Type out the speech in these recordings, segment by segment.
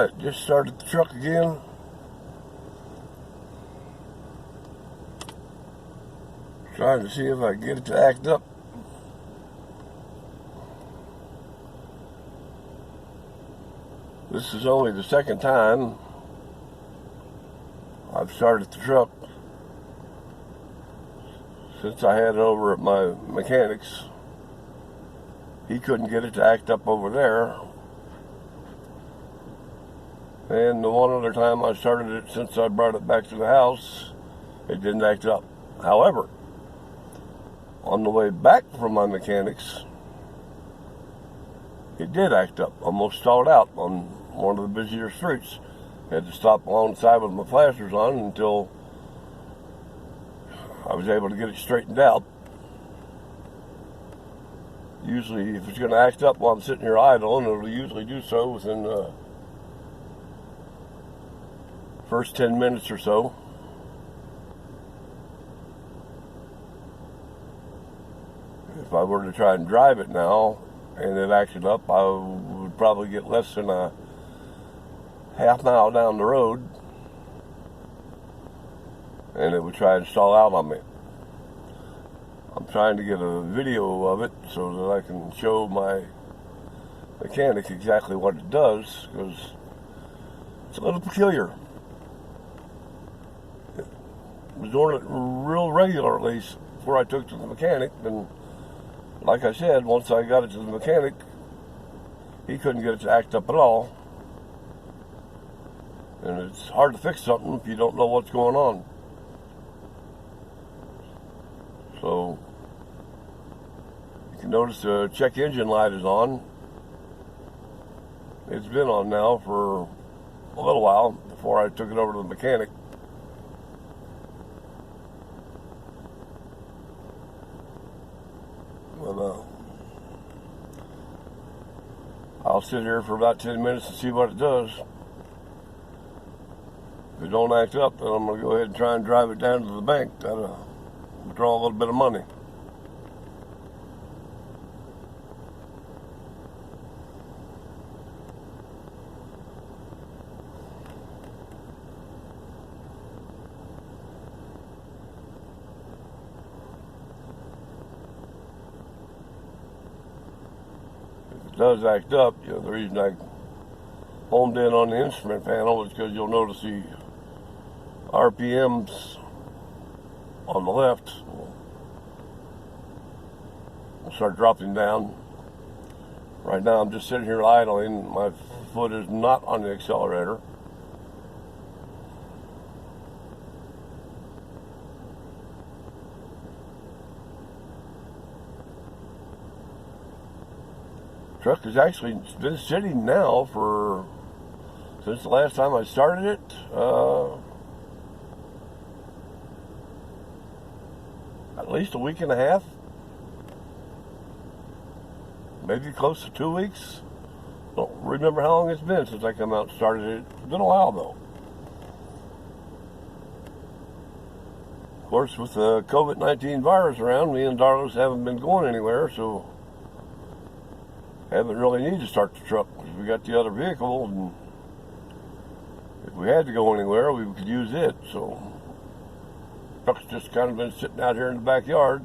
Alright, just started the truck again. Trying to see if I can get it to act up. This is only the second time I've started the truck since I had it over at my mechanic's. He couldn't get it to act up over there. And the one other time I started it since I brought it back to the house, it didn't act up. However, on the way back from my mechanic's, it did act up. Almost stalled out on one of the busier streets. Had to stop alongside with my flashers on until I was able to get it straightened out. Usually, if it's going to act up while I'm sitting here idle, and it'll usually do so within the first 10 minutes or so. If I were to try and drive it now and it acted up, I would probably get less than a half mile down the road and it would try and stall out on me. I'm trying to get a video of it so that I can show my mechanic exactly what it does, because it's a little peculiar. I was doing it real regularly before I took it to the mechanic, and like I said, once I got it to the mechanic, he couldn't get it to act up at all. And it's hard to fix something if you don't know what's going on. So, you can notice the check engine light is on. It's been on now for a little while before I took it over to the mechanic. But, I'll sit here for about 10 minutes and see what it does. If it don't act up, then I'm going to go ahead and try and drive it down to the bank. That'll draw a little bit of money. If it does act up, the reason I homed in on the instrument panel is because you'll notice the RPMs on the left will start dropping down. Right now I'm just sitting here idling. My foot is not on the accelerator. Truck has actually been sitting now since the last time I started it. At least a week and a half, maybe close to 2 weeks. Don't remember how long it's been since I come out and started it. It's been a while though. Of course, with the COVID-19 virus around, me and Darlos haven't been going anywhere, so haven't really needed to start the truck because we got the other vehicle, and if we had to go anywhere, we could use it. So truck's just kind of been sitting out here in the backyard.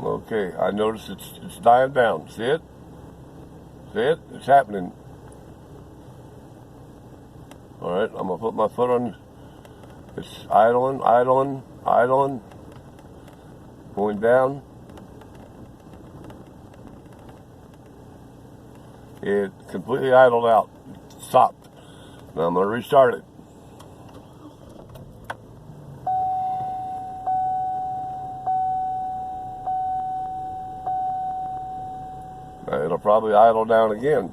Okay, I notice it's dying down. See it? See it? It's happening. Alright, I'm going to put my foot on. It's idling, idling, idling. Going down. It completely idled out. It stopped. Now I'm going to restart it. Now it'll probably idle down again.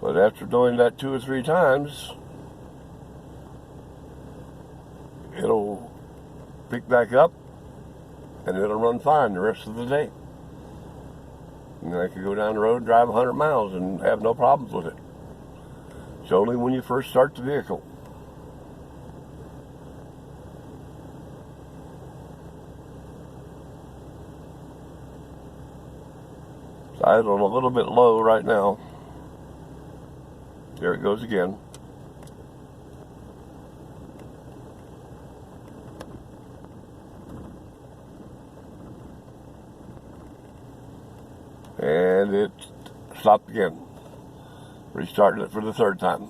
But after doing that 2 or 3 times, it'll pick back up and it'll run fine the rest of the day. And I could go down the road, drive 100 miles and have no problems with it. It's only when you first start the vehicle. idling a little bit low right now. There it goes again. And it stopped again. Restarted it for the third time.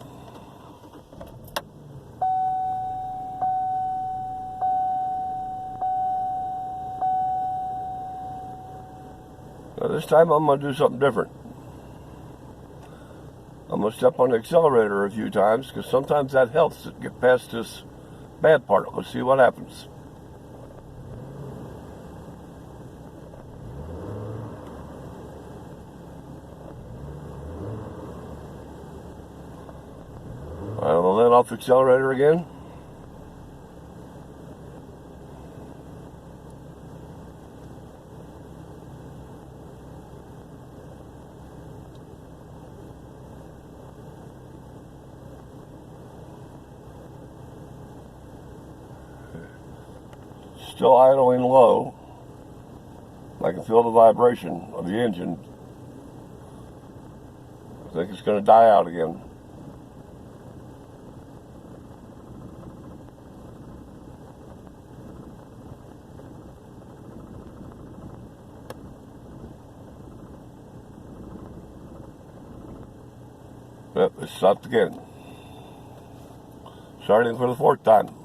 Now this time I'm going to do something different. I'm going to step on the accelerator a few times because sometimes that helps it get past this bad part. Let's see what happens. I will let off the accelerator again. Still idling low. I can feel the vibration of the engine. I think it's going to die out again. Yep, it stopped again. Starting for the fourth time.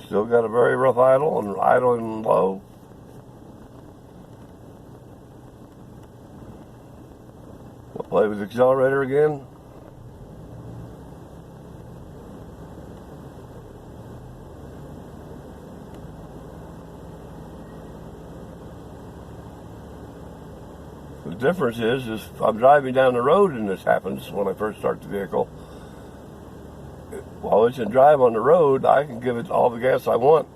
Still got a very rough idle and idling low. We'll play with the accelerator again. The difference is I'm driving down the road and this happens when I first start the vehicle. While it's in drive on the road, I can give it all the gas I want,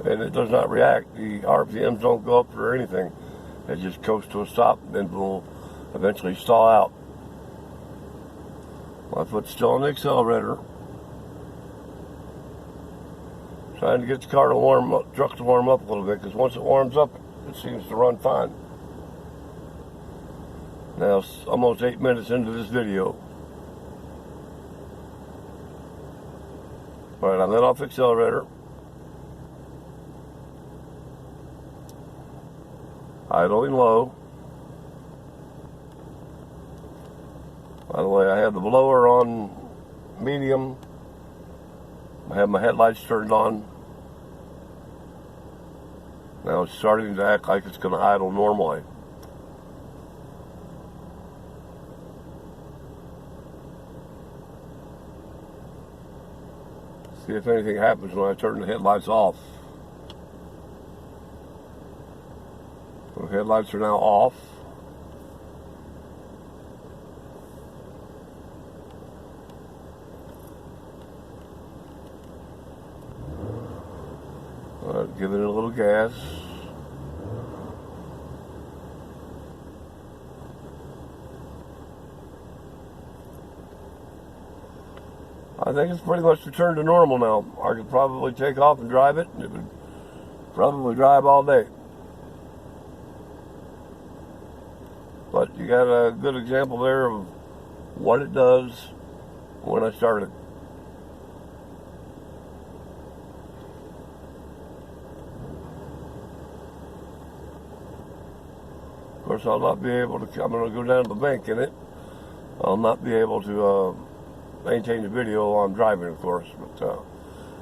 and it does not react. The RPMs don't go up or anything. It just coasts to a stop, and then will eventually stall out. My foot's still on the accelerator. Trying to get the car to warm up, truck to warm up a little bit, because once it warms up, it seems to run fine. Now it's almost 8 minutes into this video. All right, I let off the accelerator. Idling low. By the way, I have the blower on medium. I have my headlights turned on. Now it's starting to act like it's going to idle normally. See if anything happens when I turn the headlights off. The headlights are now off. Give it a little gas. I think it's pretty much returned to normal now. I could probably take off and drive it, and it would probably drive all day. But you got a good example there of what it does when I start it. Of course, I'll not be able to, I'm going to go down to the bank in it. I'll not be able to maintain the video while I'm driving, of course, but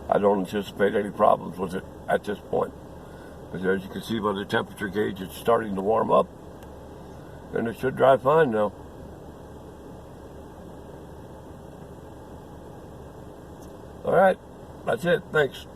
I don't anticipate any problems with it at this point. Because as you can see by the temperature gauge, it's starting to warm up, and it should drive fine now. All right, that's it. Thanks.